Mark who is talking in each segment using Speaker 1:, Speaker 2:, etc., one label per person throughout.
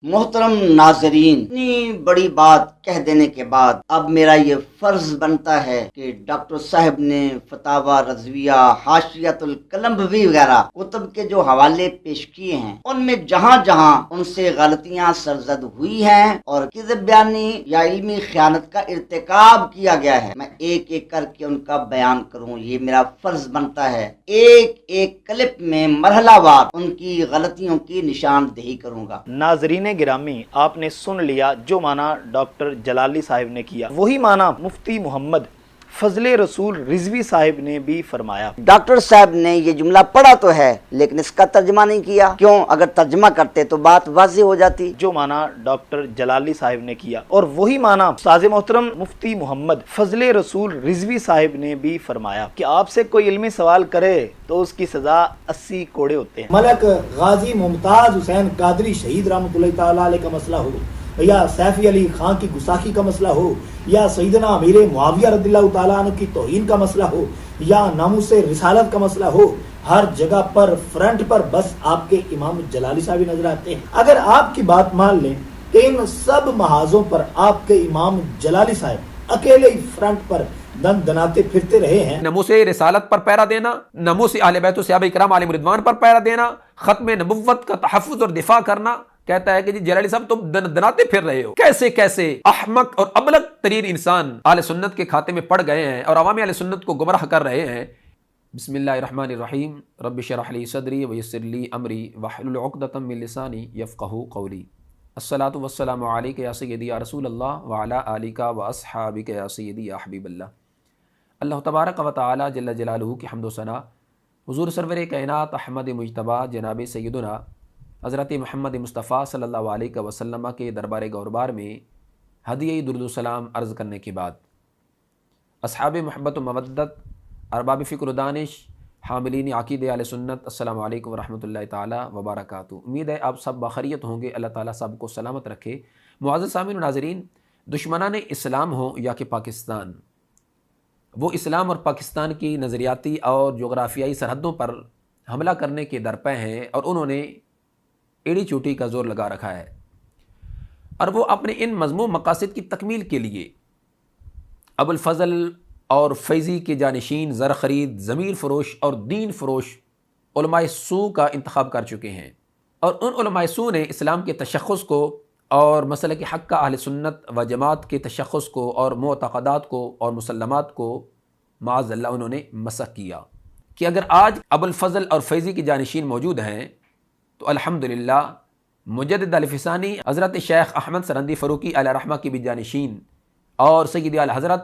Speaker 1: محترم ناظرین، اتنی بڑی بات کہہ دینے کے بعد اب میرا یہ فرض بنتا ہے کہ ڈاکٹر صاحب نے فتاوی رضویہ، حاشیۃ القلمبوی وغیرہ کتب کے جو حوالے پیش کیے ہیں، ان میں جہاں جہاں ان سے غلطیاں سرزد ہوئی ہیں اور کذب بیانی یا علمی خیانت کا ارتکاب کیا گیا ہے، میں ایک ایک کر کے ان کا بیان کروں، یہ میرا فرض بنتا ہے۔ ایک ایک کلپ میں مرحلہ وار ان کی غلطیوں کی نشاندہی کروں گا۔
Speaker 2: ناظرین گرامی، آپ نے سن لیا جو معنی ڈاکٹر جلالی صاحب نے کیا، وہی معنی مفتی محمد فضل رسول رضوی صاحب نے بھی فرمایا۔
Speaker 1: ڈاکٹر صاحب نے یہ جملہ پڑھا تو ہے لیکن اس کا ترجمہ نہیں کیا، کیوں؟ اگر ترجمہ کرتے تو بات واضح ہو جاتی۔
Speaker 2: جو معنی ڈاکٹر جلالی صاحب نے کیا اور وہی معنی استاذ محترم مفتی محمد فضل رسول رضوی صاحب نے بھی فرمایا کہ آپ سے کوئی علمی سوال کرے تو اس کی سزا 80 کوڑے ہوتے ہیں۔
Speaker 3: ملک غازی ممتاز حسین قادری شہید رحمۃ اللہ تعالی علیہ کا مسئلہ ہو، یا سیفی علی خان کی گستاخی کا مسئلہ ہو، یا سیدنا امیر معاویہ رضی اللہ تعالیٰ عنہ کی توہین کا مسئلہ ہو، یا ناموس رسالت کا مسئلہ ہو، ہر جگہ پر فرنٹ پر بس آپ کے امام جلالی صاحب نظر آتے ہیں۔ اگر آپ کی بات مان لیں کہ ان سب محاذوں پر آپ کے امام جلالی صاحب اکیلے ہی فرنٹ پر دن دناتے پھرتے رہے ہیں،
Speaker 4: ناموس رسالت پر پیرا دینا، ناموس اہل بیت و صحابہ کرام علیہم رضوان پر پیرا دینا، ختم نبوت کا تحفظ اور دفاع کرنا، کہتا ہے کہ جی جلالی صاحب تم دناتے پھر رہے ہو۔ کیسے کیسے احمق اور ابلغ ترین انسان اہل سنت کے کھاتے میں پڑ گئے ہیں اور عوامی اہل سنت کو گمراہ کر رہے ہیں۔ بسم اللہ الرحمن الرحیم، رب اشرح لی صدری ویسر لی امری واحلل عقدۃ من لسانی یفقہوا قولی۔ الصلاۃ والسلام علیک یا سیدی یا رسول اللہ وعلی آلک واصحابک یا سیدی یا حبیب اللہ۔ اللہ تبارک و تعالی جل جلالہ کی حمد و ثنا حضور سرور کائنات احمد مجتبیٰ جناب سیدنا حضرت محمد مصطفیٰ صلی اللہ علیہ وسلم کے دربار گوربار میں ہدیہ درود و سلام عرض کرنے کے بعد، اصحاب محبت و مودت، ارباب فکر و دانش، حاملین عقید اہل سنت، السلام علیکم ورحمۃ اللہ تعالی وبرکاتہ۔ امید ہے آپ سب بخیریت ہوں گے، اللہ تعالیٰ سب کو سلامت رکھے۔ معزز سامعین و ناظرین، دشمنان اسلام ہوں یا کہ پاکستان، وہ اسلام اور پاکستان کی نظریاتی اور جغرافیائی سرحدوں پر حملہ کرنے کے درپے ہیں اور انہوں نے ایڑی چوٹی کا زور لگا رکھا ہے، اور وہ اپنے ان مذموم مقاصد کی تکمیل کے لیے ابو الفضل اور فیضی کے جانشین، زر خرید، ضمیر فروش اور دین فروش علماء سو کا انتخاب کر چکے ہیں، اور ان علماء سو نے اسلام کے تشخص کو اور مسلک حق کا اہل سنت و جماعت کے تشخص کو اور معتقدات کو اور مسلمات کو معاذ اللہ انہوں نے مسخ کیا کہ اگر آج ابو الفضل اور فیضی کے جانشین موجود ہیں تو الحمدللہ مجدد الفسانی حضرت شیخ احمد سرندی فاروقی علیہ رحمہ کی بھی جانشین اور سید اعلی حضرت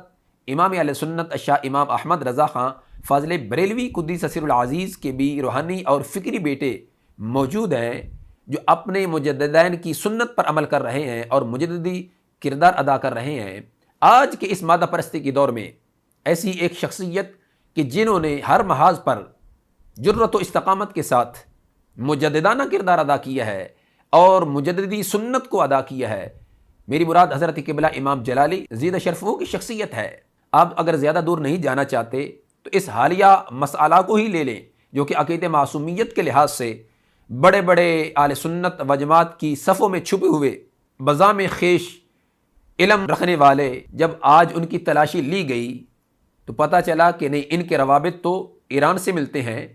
Speaker 4: امام اہل سنت شاہ امام احمد رضا خان فاضل بریلوی قدس سر العزیز کے بھی روحانی اور فکری بیٹے موجود ہیں جو اپنے مجددین کی سنت پر عمل کر رہے ہیں اور مجددی کردار ادا کر رہے ہیں۔ آج کے اس مادہ پرستی کے دور میں ایسی ایک شخصیت کہ جنہوں نے ہر محاذ پر جرت و استقامت کے ساتھ مجددانہ کردار ادا کیا ہے اور مجددی سنت کو ادا کیا ہے، میری مراد حضرت قبلہ امام جلالی زیدہ شرف وہ کی شخصیت ہے۔ آپ اگر زیادہ دور نہیں جانا چاہتے تو اس حالیہ مسئلہ کو ہی لے لیں جو کہ عقیدہ معصومیت کے لحاظ سے بڑے بڑے اہل سنت و جماعت کی صفوں میں چھپے ہوئے بزام خیش علم رکھنے والے، جب آج ان کی تلاشی لی گئی تو پتہ چلا کہ نہیں، ان کے روابط تو ایران سے ملتے ہیں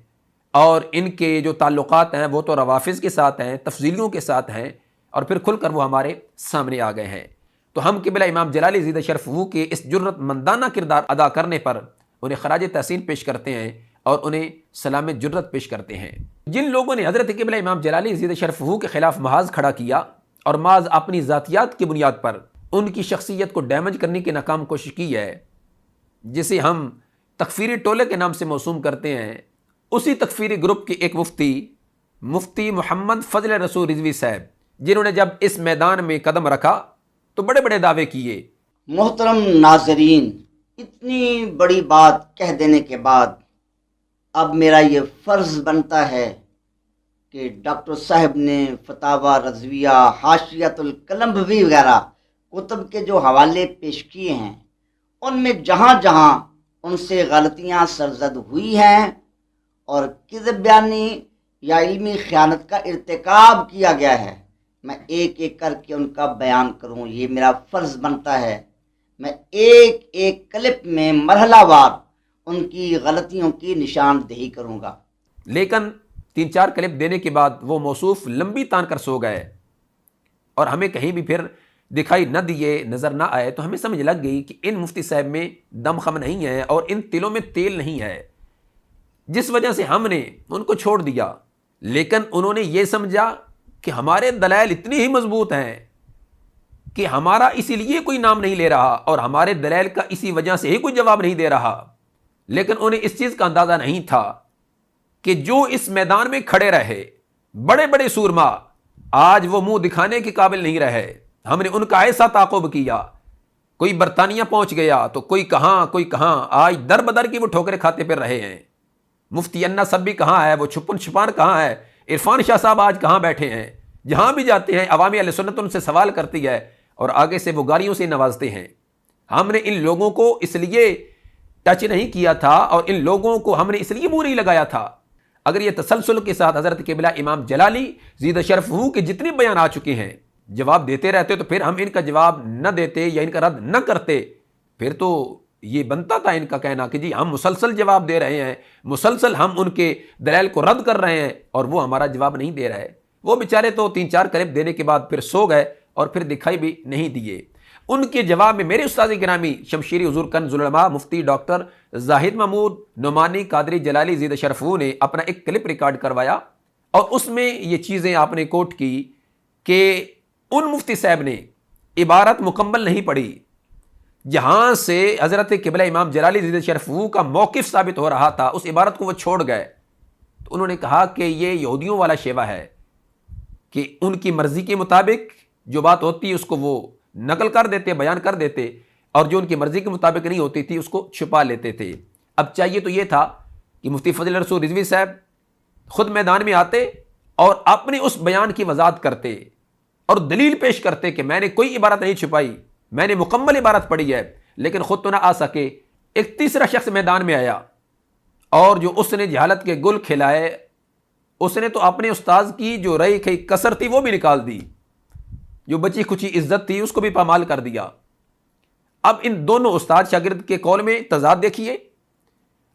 Speaker 4: اور ان کے جو تعلقات ہیں وہ تو روافظ کے ساتھ ہیں، تفضیلیوں کے ساتھ ہیں، اور پھر کھل کر وہ ہمارے سامنے آ گئے ہیں۔ تو ہم قبلہ امام جلالی زیدہ شرف وہ کے اس جرت مندانہ کردار ادا کرنے پر انہیں خراج تحسین پیش کرتے ہیں اور انہیں سلام جرت پیش کرتے ہیں۔ جن لوگوں نے حضرت قبلہ امام جلالی زیدہ شرف وہ کے خلاف محاذ کھڑا کیا اور محض اپنی ذاتیات کی بنیاد پر ان کی شخصیت کو ڈیمیج کرنے کی ناکام کوشش کی ہے، جسے ہم تکفیری ٹولے کے نام سے موسوم کرتے ہیں، اسی تکفیری گروپ کے ایک مفتی محمد فضل رسول رضوی صاحب، جنہوں نے جب اس میدان میں قدم رکھا تو بڑے بڑے دعوے کیے۔
Speaker 1: محترم ناظرین، اتنی بڑی بات کہہ دینے کے بعد اب میرا یہ فرض بنتا ہے کہ ڈاکٹر صاحب نے فتاوی رضویہ، حاشیۃ القلمبوی وغیرہ کتب کے جو حوالے پیش کیے ہیں، ان میں جہاں جہاں ان سے غلطیاں سرزد ہوئی ہیں اور کذب بیانی یا علمی خیانت کا ارتکاب کیا گیا ہے، میں ایک ایک کر کے ان کا بیان کروں، یہ میرا فرض بنتا ہے۔ میں ایک ایک کلپ میں مرحلہ وار ان کی غلطیوں کی نشاندہی کروں گا۔
Speaker 4: لیکن 3-4 کلپ دینے کے بعد وہ موصوف لمبی تان کر سو گئے اور ہمیں کہیں بھی پھر دکھائی نہ دیے، نظر نہ آئے، تو ہمیں سمجھ لگ گئی کہ ان مفتی صاحب میں دم خم نہیں ہے اور ان تلوں میں تیل نہیں ہے، جس وجہ سے ہم نے ان کو چھوڑ دیا۔ لیکن انہوں نے یہ سمجھا کہ ہمارے دلائل اتنی ہی مضبوط ہیں کہ ہمارا اسی لیے کوئی نام نہیں لے رہا اور ہمارے دلائل کا اسی وجہ سے ہی کوئی جواب نہیں دے رہا۔ لیکن انہیں اس چیز کا اندازہ نہیں تھا کہ جو اس میدان میں کھڑے رہے بڑے بڑے سورما، آج وہ منہ دکھانے کے قابل نہیں رہے۔ ہم نے ان کا ایسا تعاقب کیا، کوئی برطانیہ پہنچ گیا تو کوئی کہاں، آج در بدر کی وہ ٹھوکریں کھاتے پھر رہے ہیں۔ مفتی انا سب بھی کہاں ہے، وہ چھپن چھپان کہاں ہے، عرفان شاہ صاحب آج کہاں بیٹھے ہیں؟ جہاں بھی جاتے ہیں عوامی اہل سنت ان سے سوال کرتی ہے اور آگے سے وہ گالیوں سے نوازتے ہیں۔ ہم نے ان لوگوں کو اس لیے ٹچ نہیں کیا تھا اور ان لوگوں کو ہم نے اس لیے منہ نہیں لگایا تھا۔ اگر یہ تسلسل کے ساتھ حضرت قبلہ امام جلالی زیدہ شرف ہو کے جتنے بیان آ چکے ہیں جواب دیتے رہتے تو پھر ہم ان کا جواب نہ دیتے یا ان کا رد نہ کرتے، پھر تو یہ بنتا تھا ان کا کہنا کہ جی ہم مسلسل جواب دے رہے ہیں، مسلسل ہم ان کے دلائل کو رد کر رہے ہیں اور وہ ہمارا جواب نہیں دے رہے۔ وہ بیچارے تو 3-4 کلپ دینے کے بعد پھر سو گئے اور پھر دکھائی بھی نہیں دیے۔ ان کے جواب میں میرے استاد گرامی شمشیری حضور کنز العلماء مفتی ڈاکٹر زاہد محمود نعمانی قادری جلالی زیدہ شرفو نے اپنا ایک کلپ ریکارڈ کروایا اور اس میں یہ چیزیں آپ نے کوٹ کی کہ ان مفتی صاحب نے عبارت مکمل نہیں پڑھی جہاں سے حضرت قبلہ امام جلالی زیدہ شرفو کا موقف ثابت ہو رہا تھا، اس عبارت کو وہ چھوڑ گئے۔ تو انہوں نے کہا کہ یہ یہودیوں والا شیوہ ہے کہ ان کی مرضی کے مطابق جو بات ہوتی ہے اس کو وہ نقل کر دیتے، بیان کر دیتے، اور جو ان کی مرضی کے مطابق نہیں ہوتی تھی اس کو چھپا لیتے تھے۔ اب چاہیے تو یہ تھا کہ مفتی فضل رسول رضوی صاحب خود میدان میں آتے اور اپنے اس بیان کی وضاحت کرتے اور دلیل پیش کرتے کہ میں نے کوئی عبارت نہیں چھپائی، میں نے مکمل عبارت پڑھی ہے، لیکن خود تو نہ آ سکے۔ ایک تیسرا شخص میدان میں آیا اور جو اس نے جہالت کے گل کھلائے، اس نے تو اپنے استاذ کی جو رہی کھئی کسر تھی وہ بھی نکال دی، جو بچی کچی عزت تھی اس کو بھی پامال کر دیا۔ اب ان دونوں استاد شاگرد کے قول میں تضاد دیکھیے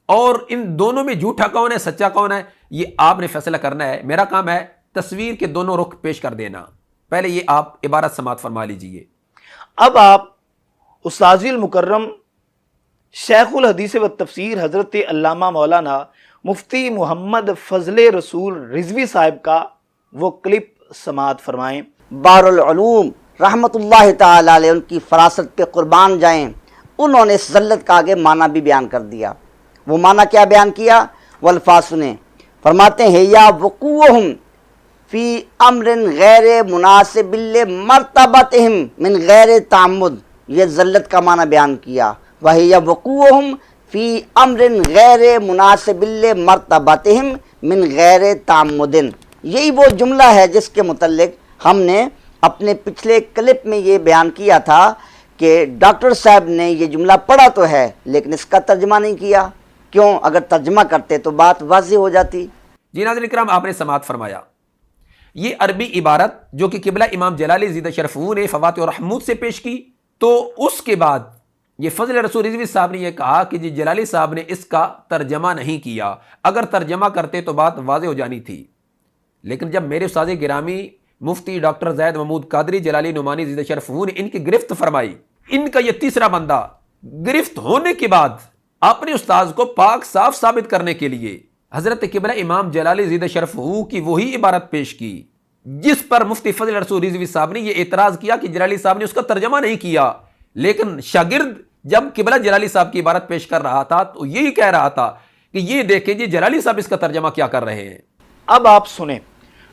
Speaker 4: اور ان دونوں میں جھوٹا کون ہے سچا کون ہے یہ آپ نے فیصلہ کرنا ہے۔ میرا کام ہے تصویر کے دونوں رخ پیش کر دینا۔ پہلے یہ آپ عبارت سماعت فرما لیجئے۔
Speaker 2: اب آپ استاذ المکرم شیخ الحدیث و تفسیر حضرت علامہ مولانا مفتی محمد فضل رسول رضوی صاحب کا وہ کلپ سماعت فرمائیں۔
Speaker 1: بار العلوم رحمت اللہ تعالی علیہ ان کی فراست پہ قربان جائیں، انہوں نے اس ذلت کا آگے معنی بھی بیان کر دیا۔ وہ معنی کیا بیان کیا؟ والفاظ سنیں، فرماتے ہیں یا وقوعہم فی امر غیر مناسب لمرتبتہم من غیر تعمد، یہ ذلت کا معنی بیان کیا۔ وہی وقوعہم فی امر غیر مناسب لمرتبتہم من غیر تعمد، یہی وہ جملہ ہے جس کے متعلق ہم نے اپنے پچھلے کلپ میں یہ بیان کیا تھا کہ ڈاکٹر صاحب نے یہ جملہ پڑھا تو ہے لیکن اس کا ترجمہ نہیں کیا۔ کیوں؟ اگر ترجمہ کرتے تو بات واضح ہو جاتی۔
Speaker 4: جی ناظرین کرام، آپ نے سماعت فرمایا یہ عربی عبارت جو کہ قبلہ امام جلالی زیدہ شرفو نے فواتح اور رحمود سے پیش کی، تو اس کے بعد یہ فضل رسول رضوی صاحب نے یہ کہا کہ جی جلالی صاحب نے اس کا ترجمہ نہیں کیا، اگر ترجمہ کرتے تو بات واضح ہو جانی تھی۔ لیکن جب میرے استاد گرامی مفتی ڈاکٹر زید محمود قادری جلالی نعمانی زیدہ شرفو نے ان کی گرفت فرمائی، ان کا یہ تیسرا بندہ گرفت ہونے کے بعد اپنے استاذ کو پاک صاف ثابت کرنے کے لیے حضرت قبلہ امام جلالی زیدہ شرفو کی وہی عبارت پیش کی جس پر مفتی فضل رسول رضوی صاحب نے یہ اعتراض کیا کہ جلالی صاحب نے اس کا ترجمہ نہیں کیا۔ لیکن شاگرد جب قبلہ جلالی صاحب کی عبارت پیش کر رہا تھا تو یہی کہہ رہا تھا کہ یہ دیکھیں جی جلالی صاحب اس کا ترجمہ کیا کر رہے ہیں۔
Speaker 2: اب آپ سنیں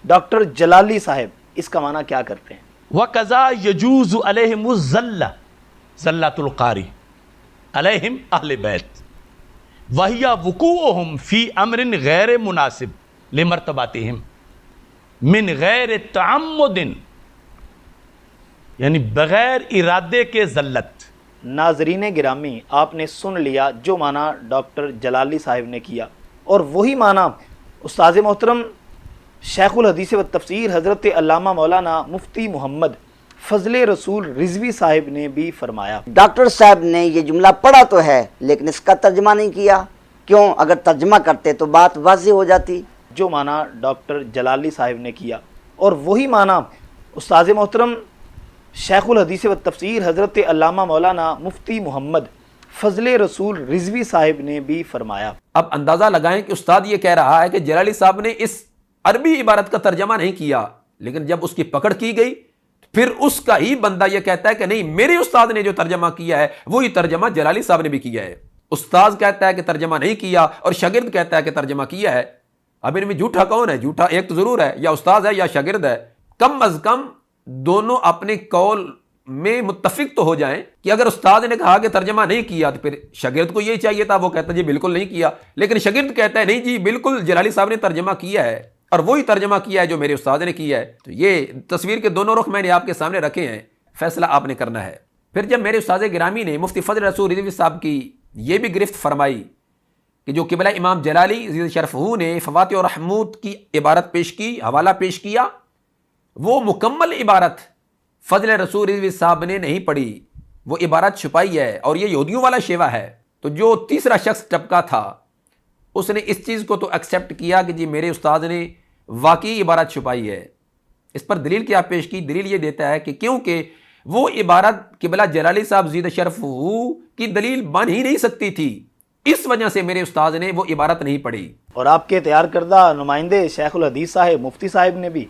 Speaker 2: ڈاکٹر جلالی صاحب اس کا معنی کیا کرتے ہیں۔
Speaker 5: وَقَذَا يَجُوزُ عَلَيْهِمُ الزَّلَّةُ زَلَّةُ الْقَارِ عَلَيْهِمْ أَهْلِ بَيْتِ وَهِيَ وُقُوعُهُمْ فِي أَمْرٍ غَيْرِ مُنَاسِبٍ لِمَرْتَبَتِهِمْ مِنْ غَيْرِ تَعَمُّدٍ، یعنی بغیر ارادے کے ذلت۔
Speaker 2: ناظرین گرامی، آپ نے سن لیا جو معنی ڈاکٹر جلالی صاحب نے کیا، اور وہی معنی استاذ محترم شیخ الحدیث و تفسیر حضرت علامہ مولانا مفتی محمد فضل رسول رضوی صاحب نے بھی فرمایا،
Speaker 1: ڈاکٹر صاحب نے یہ جملہ پڑھا تو ہے لیکن اس کا ترجمہ نہیں کیا. کیوں؟ اگر ترجمہ کرتے تو بات واضح ہو جاتی.
Speaker 2: جو معنی ڈاکٹر جلالی صاحب نے کیا اور وہی معنی استاذ محترم شیخ الحدیث و تفسیر حضرت علامہ مولانا مفتی محمد فضل رسول رضوی صاحب نے بھی فرمایا.
Speaker 4: اب اندازہ لگائیں کہ استاد یہ کہہ رہا ہے کہ جلالی صاحب نے اس عربی عبارت کا ترجمہ نہیں کیا، لیکن جب اس کی پکڑ کی گئی پھر اس کا ہی بندہ یہ کہتا ہے کہ نہیں، میرے استاد نے جو ترجمہ کیا ہے وہی ترجمہ جلالی صاحب نے بھی کیا ہے. استاد کہتا ہے کہ ترجمہ نہیں کیا اور شاگرد کہتا ہے کہ ترجمہ کیا ہے. اب ان میں جھوٹا کون ہے؟ جھوٹا ایک تو ضرور ہے، یا استاد ہے یا شاگرد ہے. کم از کم دونوں اپنے قول میں متفق تو ہو جائیں کہ اگر استاد نے کہا کہ ترجمہ نہیں کیا تو پھر شاگرد کو یہی چاہیے تھا، وہ کہتا ہے جی بالکل نہیں کیا، لیکن شاگرد کہتا ہے نہیں جی بالکل جلالی صاحب نے ترجمہ کیا ہے اور وہی ترجمہ کیا ہے جو میرے استاد نے کیا ہے. تو یہ تصویر کے دونوں رخ میں نے آپ کے سامنے رکھے ہیں، فیصلہ آپ نے کرنا ہے. پھر جب میرے استاد گرامی نے مفتی فضل رسول رضوی صاحب کی یہ بھی گرفت فرمائی کہ جو قبلہ امام جلالی عزیز شرفہ نے فواتح و رحمود کی عبارت پیش کی، حوالہ پیش کیا، وہ مکمل عبارت فضل رسول رضوی صاحب نے نہیں پڑھی، وہ عبارت چھپائی ہے اور یہ یہودیوں والا شیوا ہے. تو جو تیسرا شخص ٹپکا تھا اس نے اس چیز کو تو ایکسیپٹ کیا کہ جی میرے استاد نے واقعی عبارت چھپائی ہے. اس پر دلیل کیا پیش کی؟ دلیل یہ دیتا ہے کہ کیونکہ وہ عبارت قبلہ جلالی صاحب زید شرفہ کی دلیل بن ہی نہیں سکتی تھی، اس وجہ سے میرے استاد نے وہ عبارت نہیں پڑھی.
Speaker 2: اور آپ کے تیار کردہ نمائندے شیخ الحدیث صاحب مفتی صاحب نے بھی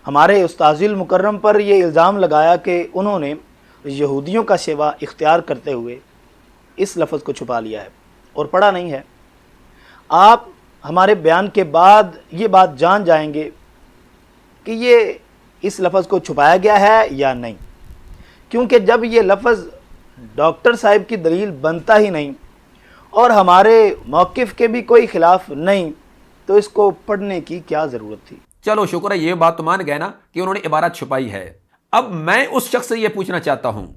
Speaker 2: ہمارے استاذ المکرم پر یہ الزام لگایا کہ انہوں نے یہودیوں کا شیوا اختیار کرتے ہوئے اس لفظ کو چھپا لیا ہے اور پڑھا نہیں ہے. آپ ہمارے بیان کے بعد یہ بات جان جائیں گے کہ یہ اس لفظ کو چھپایا گیا ہے یا نہیں، کیونکہ جب یہ لفظ ڈاکٹر صاحب کی دلیل بنتا ہی نہیں اور ہمارے موقف کے بھی کوئی خلاف نہیں تو اس کو پڑھنے کی کیا ضرورت تھی.
Speaker 4: چلو شکر ہے، یہ بات تو مان گئے نا کہ انہوں نے عبارت چھپائی ہے. اب میں اس شخص سے یہ پوچھنا چاہتا ہوں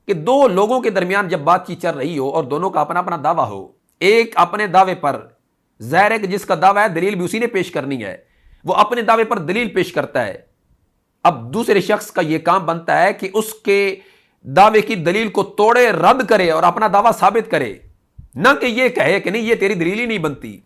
Speaker 4: کہ دو لوگوں کے درمیان جب بات چیت چل رہی ہو اور دونوں کا اپنا اپنا دعویٰ ہو، ایک اپنے دعوے پر ظاہر ہے کہ جس کا دعویٰ ہے دلیل بھی اسی نے پیش کرنی ہے، وہ اپنے دعوے پر دلیل پیش کرتا ہے. اب دوسرے شخص کا یہ کام بنتا ہے کہ اس کے دعوے کی دلیل کو توڑے، رد کرے اور اپنا دعویٰ ثابت کرے، نہ کہ یہ کہے کہ نہیں یہ تیری دلیل ہی نہیں بنتی،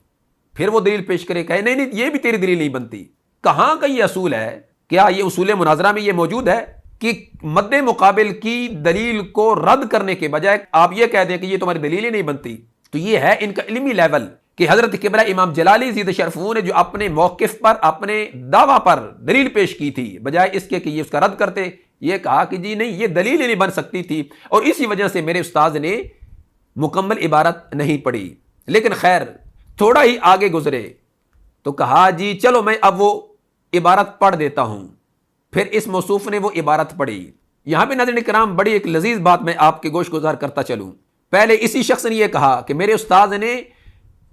Speaker 4: پھر وہ دلیل پیش کرے کہے نہیں نہیں یہ بھی تیری دلیل نہیں بنتی. کہاں کا یہ اصول ہے؟ کیا یہ اصول مناظرہ میں یہ موجود ہے کہ مد مقابل کی دلیل کو رد کرنے کے بجائے آپ یہ کہہ دیں کہ یہ تمہاری دلیل ہی نہیں بنتی؟ تو یہ ہے ان کا علمی لیول کہ حضرت قبلہ امام جلالی زید شرفہ نے جو اپنے موقف پر اپنے دعویٰ پر دلیل پیش کی تھی، بجائے اس کے کہ یہ اس کا رد کرتے، یہ کہا کہ جی نہیں یہ دلیل ہی نہیں بن سکتی تھی اور اسی وجہ سے میرے استاد نے مکمل عبارت نہیں پڑھی. لیکن خیر تھوڑا ہی آگے گزرے تو کہا جی چلو میں اب وہ عبارت پڑھ دیتا ہوں. پھر اس موصوف نے وہ عبارت پڑھی. یہاں پہ ناظرین کرام بڑی ایک لذیذ بات میں آپ کے گوش گزار کرتا چلوں. پہلے اسی شخص نے یہ کہا کہ میرے استاد نے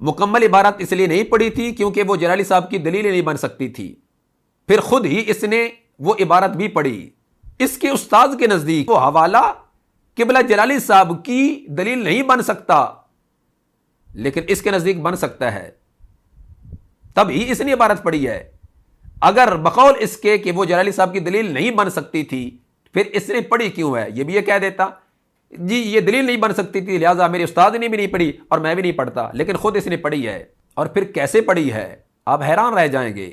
Speaker 4: مکمل عبارت اس لیے نہیں پڑھی تھی کیونکہ وہ جلالی صاحب کی دلیل نہیں بن سکتی تھی. پھر خود ہی اس نے وہ عبارت بھی پڑھی. اس کے استاد کے نزدیک وہ حوالہ قبلہ جلالی صاحب کی دلیل نہیں بن سکتا، لیکن اس کے نزدیک بن سکتا ہے، تب ہی اس نے عبارت پڑھی ہے. اگر بقول اس کے کہ وہ جلالی صاحب کی دلیل نہیں بن سکتی تھی پھر اس نے پڑھی کیوں ہے؟ یہ بھی یہ کہہ دیتا جی یہ دلیل نہیں بن سکتی تھی لہٰذا میرے استاد نے بھی نہیں پڑھی اور میں بھی نہیں پڑھتا، لیکن خود اس نے پڑھی ہے. اور پھر کیسے پڑھی ہے آپ حیران رہ جائیں گے.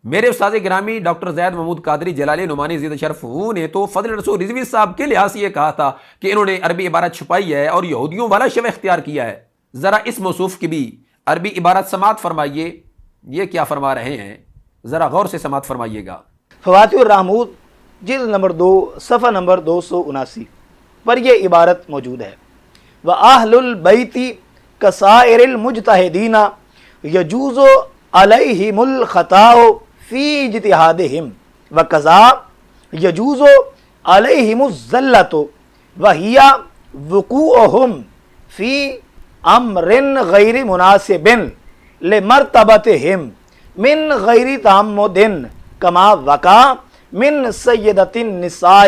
Speaker 4: میرے استاد گرامی ڈاکٹر زید محمود قادری جلالی نعمانی زید شرفہ نے تو فضل رسول رضوی صاحب کے لحاظ سے یہ کہا تھا کہ انہوں نے عربی عبارت چھپائی ہے اور یہودیوں والا شیوہ اختیار کیا ہے. ذرا اس موصوف کی بھی عربی عبارت سماعت فرمائیے، یہ کیا فرما رہے ہیں ذرا غور سے سماعت فرمائیے گا.
Speaker 2: فواتح الرحمود جلد نمبر 2 صفحہ نمبر 279 پر یہ عبارت موجود ہے. وَأَهْلُ الْبَيْتِ كَسَائِرِ الْمُجْتَهِدِينَ يَجُوزُ عَلَيْهِمُ الْخَطَاءُ فِي اجْتِهَادِهِمْ وَكَذَا يَجُوزُ عَلَيْهِمُ الزَّلَّةُ وَهِيَ وُقُوعُهُمْ فِي أَمْرٍ غَيْرِ مُنَاسِبٍ لِمَرْتَبَتِهِمْ من غیر تعمد کما وقع من سیدۃ النساء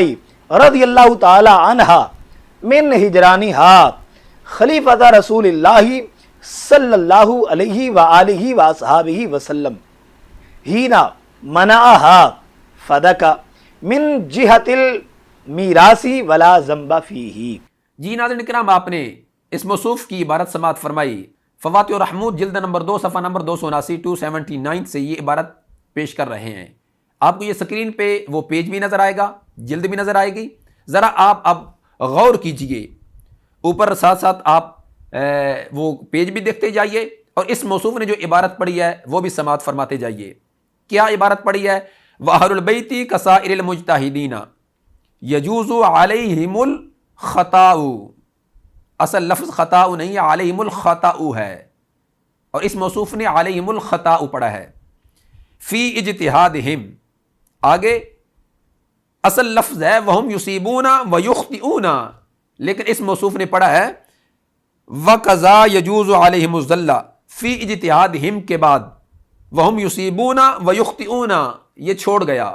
Speaker 2: رضی اللہ تعالی عنہا من ہجرانہا خلیفۃ رسول اللہ صلی اللہ علیہ وآلہ وصحابہ وسلم ہینا منعها فدک من جہت المیراثی ولا ذنب فیہ۔
Speaker 4: جی ناظرین کرام، آپ نے اس موصوف کی عبارت سماعت فرمائی۔ فواتح الرحمود جلد نمبر 2 صفحہ نمبر 279 279 سے یہ عبارت پیش کر رہے ہیں۔ آپ کو یہ سکرین پہ وہ پیج بھی نظر آئے گا، جلد بھی نظر آئے گی۔ ذرا آپ اب غور کیجئے، اوپر ساتھ ساتھ آپ وہ پیج بھی دیکھتے جائیے، اور اس موصوف نے جو عبارت پڑھی ہے وہ بھی سماعت فرماتے جائیے۔ کیا عبارت پڑھی ہے؟ وَأَهْلُ الْبَيْتِ كَسَائِرِ الْمُجْتَهِدِينَ يَجُوزُ عَلَيْهِمُ الْخَطَاءُ۔ اصل لفظ خطاء نہیں ہے، علیہم الخطاء ہے، اور اس موصوف نے علیہم الخطاء پڑھا ہے۔ فی اجتہادہم، آگے اصل لفظ ہے وہم یصیبون ویخطئون، لیکن اس موصوف نے پڑھا ہے وَقَضَا يَجُوزُ عَلَيْهِمُ الزَّلَّ۔ فی اجتہادہم کے بعد وہم یصیبون ویخطئون یہ چھوڑ گیا،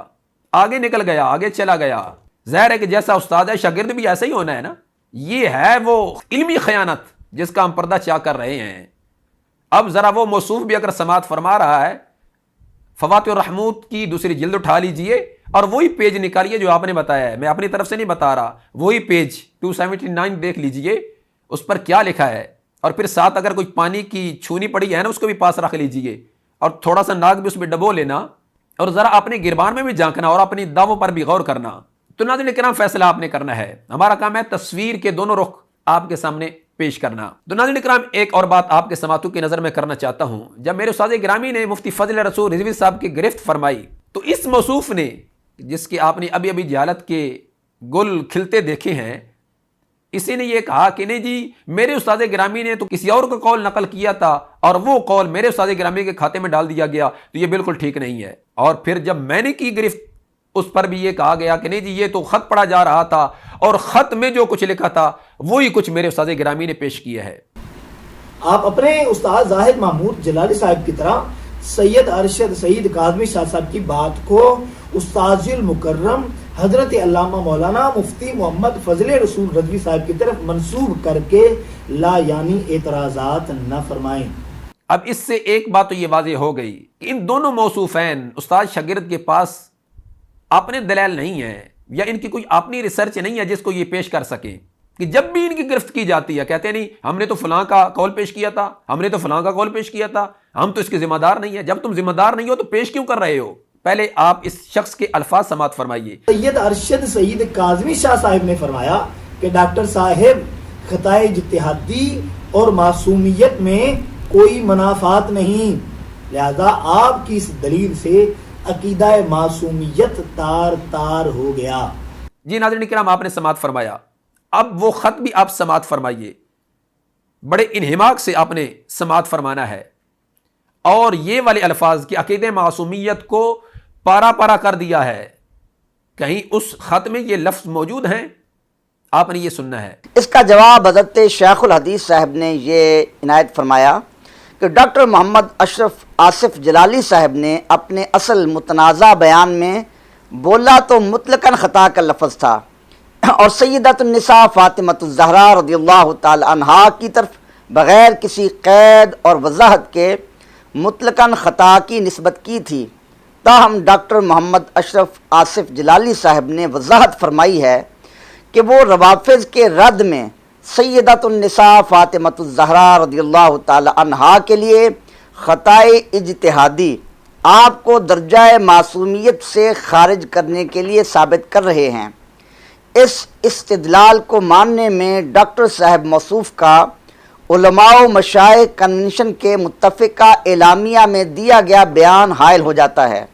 Speaker 4: آگے نکل گیا، آگے چلا گیا۔ ظاہر ہے کہ جیسا استاد ہے شاگرد بھی ایسا ہی ہونا ہے نا۔ یہ ہے وہ علمی خیانت جس کا ہم پردہ چاک کر رہے ہیں۔ اب ذرا وہ موصوف بھی اگر سماعت فرما رہا ہے، فواتح الرحمود کی دوسری جلد اٹھا لیجئے اور وہی پیج نکالیے جو آپ نے بتایا ہے، میں اپنی طرف سے نہیں بتا رہا، وہی پیج 279 دیکھ لیجئے، اس پر کیا لکھا ہے، اور پھر ساتھ اگر کوئی پانی کی چھونی پڑی ہے نا اس کو بھی پاس رکھ لیجئے، اور تھوڑا سا ناک بھی اس میں ڈبو لینا، اور ذرا اپنے گربان میں بھی جھانکنا اور اپنی دعووں پر بھی غور کرنا۔ تو ناظرین کرام، فیصلہ آپ نے کرنا ہے، ہمارا کام ہے تصویر کے دونوں رخ آپ کے سامنے پیش کرنا۔ تو ناظرین کرام، ایک اور بات آپ کے سماعتوں کی نظر میں کرنا چاہتا ہوں۔ جب میرے استاد گرامی نے مفتی فضل رسول رضوی صاحب کی گرفت فرمائی تو اس موصوف نے، جس کے آپ نے ابھی ابھی جہالت کے گل کھلتے دیکھے ہیں، اسی نے یہ کہا کہ نہیں جی میرے استاد گرامی نے تو کسی اور کا قول نقل کیا تھا اور وہ قول میرے استاد گرامی کے کھاتے میں ڈال دیا گیا، تو یہ بالکل ٹھیک نہیں ہے۔ اور پھر جب میں نے کی گرفت، اس پر بھی یہ کہا گیا کہ نہیں جی یہ تو خط پڑھا جا رہا تھا اور خط میں جو کچھ لکھا تھا وہی کچھ میرے استاد گرامی نے پیش کیا ہے۔
Speaker 3: آپ اپنے استاد زاہد محمود جلالی صاحب کی طرح سید ارشد سعید کاظمی شاہ صاحب کی بات کو استاذ المکرم حضرت علامہ مولانا مفتی محمد فضل رسول رضوی صاحب کی طرف منسوب کر کے لا یعنی اعتراضات نہ فرمائیں۔
Speaker 4: اب اس سے ایک بات تو یہ واضح ہو گئی کہ ان دونوں موصوفین استاد شاگرد کے پاس اپنے دلائل نہیں ہیں، یا ان کی کوئی اپنی ریسرچ نہیں ہے جس کو یہ پیش کر سکیں، کہ جب بھی ان کی گرفت کی جاتی ہے کہتے ہیں نہیں ہم نے تو فلاں کا قول پیش کیا تھا، ہم نے تو فلاں کا قول پیش کیا تھا، ہم تو اس کے ذمہ دار نہیں ہیں۔ جب تم ذمہ دار نہیں ہو تو پیش کیوں کر رہے ہو؟ پہلے آپ اس شخص کے الفاظ سماعت فرمائیے۔
Speaker 3: سید ارشد سعید کاظمی شاہ صاحب نے فرمایا کہ ڈاکٹر صاحب خطۂ اجتہادی اور معصومیت میں کوئی منافات نہیں، لہذا آپ کی اس دلیل سے عقیدہ معصومیت تار تار ہو گیا۔
Speaker 4: جی ناظرین کرام، آپ نے سماعت فرمایا، اب وہ خط بھی آپ سماعت فرمائیے، بڑے انہماک سے آپ نے سماعت فرمانا ہے، اور یہ والے الفاظ کہ عقیدہ معصومیت کو پارا پارا کر دیا ہے، کہیں اس خط میں یہ لفظ موجود ہیں؟ آپ نے یہ سننا ہے۔
Speaker 1: اس کا جواب حضرت شیخ الحدیث صاحب نے یہ عنایت فرمایا کہ ڈاکٹر محمد اشرف آصف جلالی صاحب نے اپنے اصل متنازع بیان میں بولا تو مطلقاً خطا کا لفظ تھا، اور سیدۃ النساء فاطمۃ الزہرا رضی اللہ تعالی عنہا کی طرف بغیر کسی قید اور وضاحت کے مطلقاً خطا کی نسبت کی تھی۔ تاہم ڈاکٹر محمد اشرف آصف جلالی صاحب نے وضاحت فرمائی ہے کہ وہ روافظ کے رد میں سیدۃ النساء فاطمۃ الزہرا رضی اللہ تعالی عنہا کے لیے خطائے اجتہادی آپ کو درجہ معصومیت سے خارج کرنے کے لیے ثابت کر رہے ہیں۔ اس استدلال کو ماننے میں ڈاکٹر صاحب موصوف کا علماء و مشائخ کنونشن کے متفقہ اعلامیہ میں دیا گیا بیان حائل ہو جاتا ہے،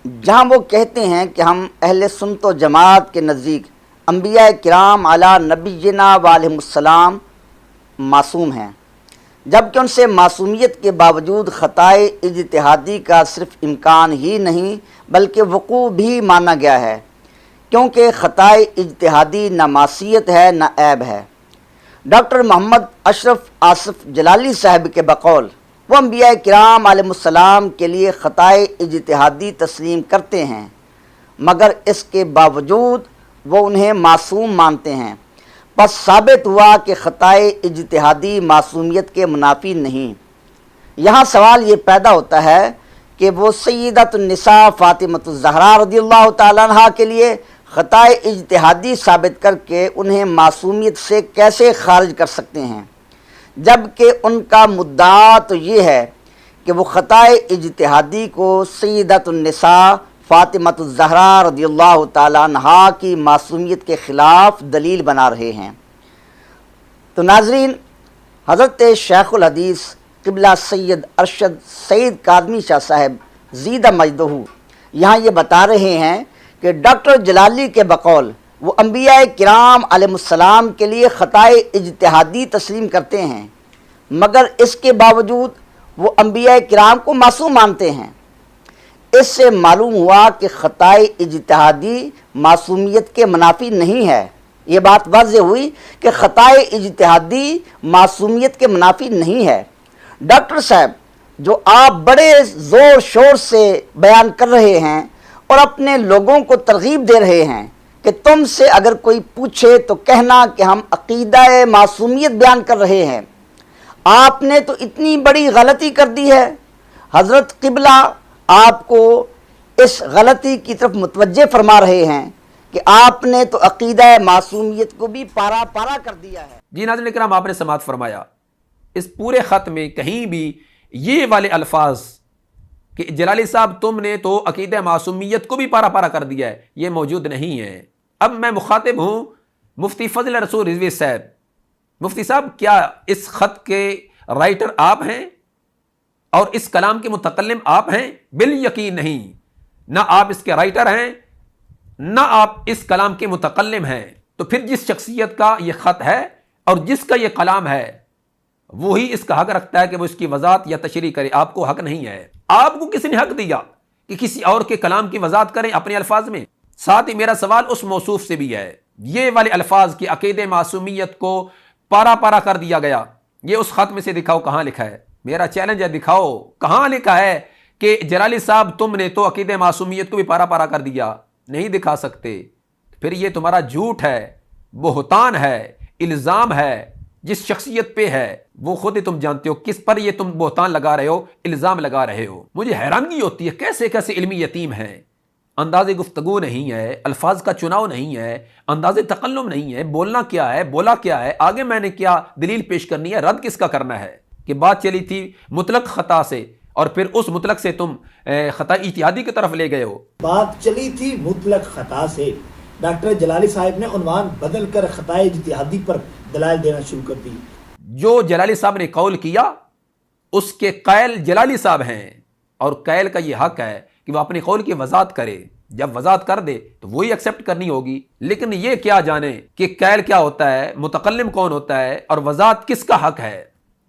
Speaker 1: جہاں وہ کہتے ہیں کہ ہم اہل سنت و جماعت کے نزدیک انبیاء کرام علی نبینا وعلیہم السلام معصوم ہیں، جبکہ ان سے معصومیت کے باوجود خطائے اجتہادی کا صرف امکان ہی نہیں بلکہ وقوع بھی مانا گیا ہے، کیونکہ خطائے اجتہادی نہ معصیت ہے نہ عیب ہے۔ ڈاکٹر محمد اشرف آصف جلالی صاحب کے بقول وہ انبیاء کرام علیہ السلام کے لیے خطائے اجتہادی تسلیم کرتے ہیں، مگر اس کے باوجود وہ انہیں معصوم مانتے ہیں، پس ثابت ہوا کہ خطائے اجتہادی معصومیت کے منافی نہیں۔ یہاں سوال یہ پیدا ہوتا ہے کہ وہ سیدۃ النساء فاطمۃ الزہرا رضی اللہ تعالیٰ عنہا کے لیے خطائے اجتہادی ثابت کر کے انہیں معصومیت سے کیسے خارج کر سکتے ہیں، جبکہ ان کا مدعا تو یہ ہے کہ وہ خطائے اجتہادی کو سیدۃ النساء فاطمۃ الزہرا رضی اللہ تعالیٰ عنہا کی معصومیت کے خلاف دلیل بنا رہے ہیں۔ تو ناظرین، حضرت شیخ الحدیث قبلہ سید ارشد سید کاظمی شاہ صاحب زیدہ مجدہ یہاں یہ بتا رہے ہیں کہ ڈاکٹر جلالی کے بقول وہ انبیاء کرام علیہ السلام کے لیے خطائے اجتہادی تسلیم کرتے ہیں، مگر اس کے باوجود وہ انبیاء کرام کو معصوم مانتے ہیں۔ اس سے معلوم ہوا کہ خطائے اجتہادی معصومیت کے منافی نہیں ہے۔ یہ بات واضح ہوئی کہ خطائے اجتہادی معصومیت کے منافی نہیں ہے۔ ڈاکٹر صاحب، جو آپ بڑے زور شور سے بیان کر رہے ہیں اور اپنے لوگوں کو ترغیب دے رہے ہیں کہ تم سے اگر کوئی پوچھے تو کہنا کہ ہم عقیدہ معصومیت بیان کر رہے ہیں، آپ نے تو اتنی بڑی غلطی کر دی ہے۔ حضرت قبلہ آپ کو اس غلطی کی طرف متوجہ فرما رہے ہیں کہ آپ نے تو عقیدہ معصومیت کو بھی پارا پارا کر دیا ہے۔
Speaker 4: جی ناظرین اکرام، آپ نے سماعت فرمایا، اس پورے خط میں کہیں بھی یہ والے الفاظ کہ جلالی صاحب تم نے تو عقیدہ معصومیت کو بھی پارا پارا کر دیا ہے، یہ موجود نہیں ہے۔ اب میں مخاطب ہوں مفتی فضل رسول رضوی صاحب۔ مفتی صاحب، کیا اس خط کے رائٹر آپ ہیں اور اس کلام کے متکلم آپ ہیں؟ بالیقین نہیں، نہ آپ اس کے رائٹر ہیں نہ آپ اس کلام کے متکلم ہیں۔ تو پھر جس شخصیت کا یہ خط ہے اور جس کا یہ کلام ہے وہی اس کا حق رکھتا ہے کہ وہ اس کی وضاحت یا تشریح کرے، آپ کو حق نہیں ہے۔ آپ کو کسی نے حق دیا کہ کسی اور کے کلام کی وضاحت کریں اپنے الفاظ میں؟ ساتھ ہی میرا سوال اس موصوف سے بھی ہے، یہ والے الفاظ کی عقیدہ معصومیت کو پارا پارا کر دیا گیا، یہ اس خط میں سے دکھاؤ کہاں لکھا ہے؟ میرا چیلنج ہے، دکھاؤ کہاں لکھا ہے کہ جلالی صاحب تم نے تو عقیدہ معصومیت کو بھی پارا پارا کر دیا؟ نہیں دکھا سکتے، پھر یہ تمہارا جھوٹ ہے، بہتان ہے، الزام ہے، جس شخصیت پہ ہے وہ خود ہی تم جانتے ہو کس پر یہ تم بہتان لگا رہے ہو، الزام لگا رہے ہو۔ مجھے حیرانگی ہوتی ہے کیسے کیسے علمی یتیم ہیں، انداز گفتگو نہیں ہے، الفاظ کا چناؤ نہیں ہے، انداز تکلم نہیں ہے، بولنا کیا ہے، بولا کیا ہے، آگے میں نے کیا دلیل پیش کرنی ہے، رد کس کا کرنا ہے؟ کہ بات چلی تھی مطلق خطا سے اور پھر اس مطلق سے تم خطا اجتہادی کی طرف لے گئے ہو۔
Speaker 3: بات چلی تھی مطلق خطا سے، ڈاکٹر جلالی صاحب نے عنوان بدل کر خطائے اجتہادی پر دلائل دینا شروع کر دی۔
Speaker 4: جو جلالی صاحب نے قول کیا اس کے قائل جلالی صاحب ہیں، اور قائل کا یہ حق ہے کہ وہ اپنے قول کی وضاحت کرے، جب وضاحت کر دے تو وہی ایکسیپٹ کرنی ہوگی۔ لیکن یہ کیا جانے کہ قائل کیا ہوتا ہے، متکلم کون ہوتا ہے، اور وضاحت کس کا حق ہے۔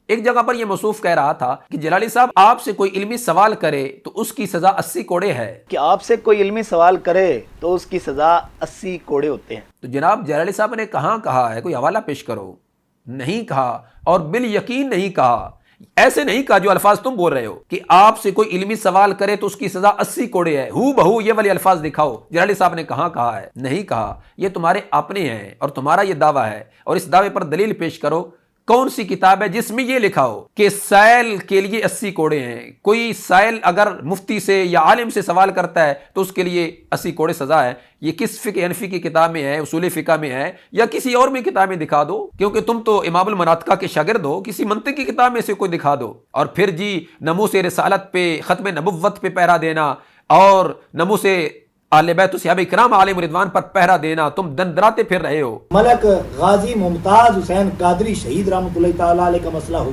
Speaker 4: ایک جگہ پر یہ موصوف کہہ رہا تھا کہ جلالی صاحب آپ سے کوئی علمی سوال کرے تو اس کی سزا 80 کوڑے ہے،
Speaker 2: کہ آپ سے کوئی علمی سوال کرے تو اس کی سزا 80 کوڑے ہوتے ہیں۔
Speaker 4: تو جناب جلالی صاحب نے کہاں کہا ہے؟ کوئی حوالہ پیش کرو۔ نہیں کہا، اور بالیقین نہیں کہا، ایسے نہیں کہا جو الفاظ تم بول رہے ہو کہ آپ سے کوئی علمی سوال کرے تو اس کی سزا 80 کوڑے ہے، ہو بہو یہ والی الفاظ دکھاؤ۔ جلالی صاحب نے کہا ہے؟ نہیں کہا، یہ تمہارے اپنے ہیں اور تمہارا یہ دعویٰ ہے، اور اس دعوے پر دلیل پیش کرو۔ کون سی کتاب ہے جس میں یہ لکھا ہو کہ سائل کے لیے 80 کوڑے ہیں؟ کوئی سائل اگر مفتی سے یا عالم سے سوال کرتا ہے تو اس کے لیے 80 کوڑے سزا ہے؟ یہ کس فقہ حنفی کی کتاب میں ہے، اصول فقہ میں ہے، یا کسی اور میں کتاب میں دکھا دو، کیونکہ تم تو امام المناطقہ کے شاگرد ہو، کسی منطق کی کتاب میں سے کوئی دکھا دو۔ اور پھر جی ناموس رسالت پہ، ختم نبوت پہ پہرا دینا اور ناموس اہل بیت صحابہ کرام علیہم رضوان پر پہرا دینا، تم دندراتے پھر رہے ہو۔
Speaker 3: ملک غازی ممتاز حسین قادری شہید رحمۃ اللہ تعالیٰ علیہ کا مسئلہ ہو،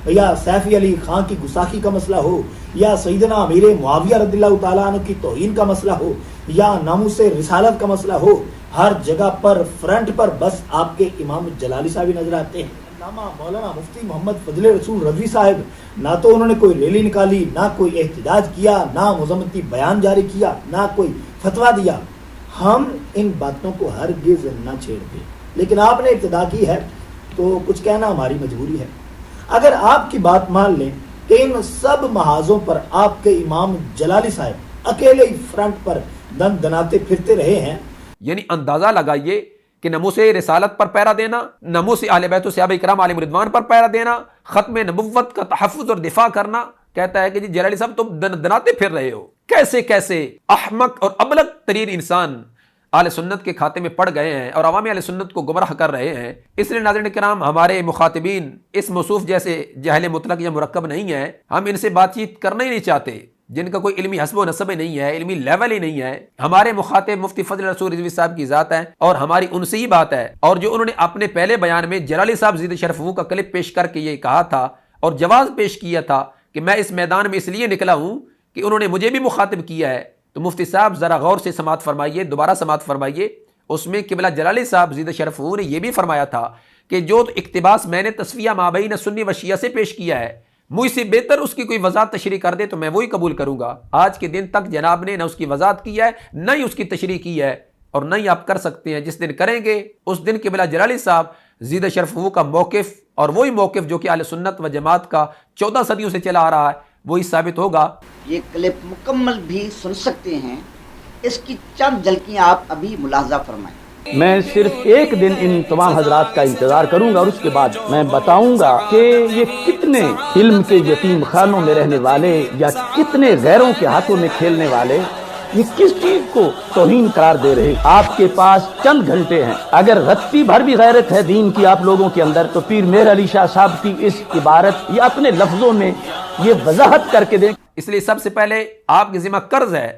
Speaker 3: یا سیفی علی خان کی گستاخی کا مسئلہ ہو، یا سیدنا امیر معاویہ رضی اللہ تعالیٰ عنہ کی توہین کا مسئلہ ہو، یا ناموس رسالت کا مسئلہ ہو، ہر جگہ پر فرنٹ پر بس آپ کے امام جلالی صاحب نظر آتے ہیں۔ علامہ مولانا مفتی محمد فضل رسول رضوی صاحب، نہ تو انہوں نے کوئی ریلی نکالی، نہ کوئی احتجاج کیا، نہ مذمتی بیان جاری کیا، نہ کوئی فتویٰ دیا۔ ہم ان باتوں کو ہرگز نہ چھیڑتے، لیکن آپ نے ابتدا کی ہے تو کچھ کہنا ہماری مجبوری ہے۔ اگر آپ کی بات مان لیں کہ ان سب محاذوں پر آپ کے امام جلالی صاحب اکیلے ہی فرنٹ پر دن دناتے پھرتے رہے ہیں،
Speaker 4: یعنی اندازہ لگائیے کہ ناموس رسالت پر پہرا دینا، ناموس اہل بیت صحابہ کرام علیہم رضوان پر پہرا دینا، ختم نبوت کا تحفظ اور دفاع کرنا، کہتا ہے کہ جی جلالی صاحب تم دناتے پھر رہے ہو، کیسے کیسے احمق اور ابلغ ترین انسان اہل سنت کے کھاتے میں پڑ گئے ہیں اور عوام اہل سنت کو گمراہ کر رہے ہیں۔ اس لیے ناظرین کرام، ہمارے مخاطبین اس موصوف جیسے جہل مطلق یا مرکب نہیں ہے، ہم ان سے بات چیت کرنا ہی نہیں چاہتے جن کا کوئی علمی حسب و نسب نہیں ہے، علمی لیول ہی نہیں ہے۔ ہمارے مخاطب مفتی فضل رسول رضوی صاحب کی ذات ہے اور ہماری ان سے ہی بات ہے، اور جو انہوں نے اپنے پہلے بیان میں جلالی صاحب زید شرف کا کلپ پیش کر کے یہ کہا تھا اور جواز پیش کیا تھا کہ میں اس میدان میں اس لیے نکلا ہوں کہ انہوں نے مجھے بھی مخاطب کیا ہے، تو مفتی صاحب ذرا غور سے سماعت فرمائیے، دوبارہ سماعت فرمائیے۔ اس میں قبلہ جلالی صاحب زید شرف نے یہ بھی فرمایا تھا کہ جو اقتباس میں نے تصفیہ مابین سنی و شیعہ سے پیش کیا ہے، مجھ سے بہتر اس کی کوئی وضاحت تشریح کر دے تو میں وہی قبول کروں گا۔ آج کے دن تک جناب نے نہ اس کی وضاحت کی ہے، نہ ہی اس کی تشریح کی ہے، اور نہ ہی آپ کر سکتے ہیں۔ جس دن کریں گے اس دن قبلہ جلالی صاحب زید شرف کا موقف، اور وہی موقف جو کہ اہل سنت و جماعت کا 14 صدیوں سے چلا آ رہا ہے، وہی ثابت ہوگا۔
Speaker 1: یہ کلپ مکمل بھی سن سکتے ہیں، اس کی چند جھلکیاں آپ ابھی ملاحظہ فرمائیں۔
Speaker 6: میں صرف ایک دن ان تمام حضرات کا انتظار کروں گا اور اس کے بعد میں بتاؤں گا کہ یہ کتنے علم کے یتیم خانوں میں رہنے والے یا کتنے غیروں کے ہاتھوں میں کھیلنے والے یہ کس چیز کو توہین قرار دے رہے۔ آپ کے پاس چند گھنٹے ہیں، اگر رتی بھر بھی غیرت ہے دین کی آپ لوگوں کے اندر تو پیر مہر علی شاہ صاحب کی اس عبارت یا اپنے لفظوں میں یہ وضاحت کر کے دیں۔
Speaker 4: اس لیے سب سے پہلے آپ کے ذمہ قرض ہے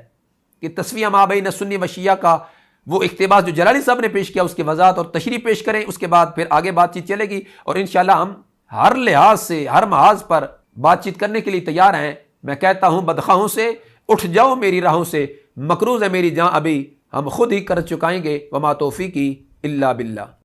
Speaker 4: کہ تصفیہ مابین سنی و شیعہ کا وہ اقتباس جو جلالی صاحب نے پیش کیا اس کی وضاحت اور تشریح پیش کریں، اس کے بعد پھر آگے بات چیت چلے گی، اور انشاءاللہ ہم ہر لحاظ سے ہر محاذ پر بات چیت کرنے کے لیے تیار ہیں۔ میں کہتا ہوں بدخواہوں سے اٹھ جاؤ میری راہوں سے، مقروض ہے میری جاں ابھی، ہم خود ہی قرض چکائیں گے، وما توفیقی الا باللہ۔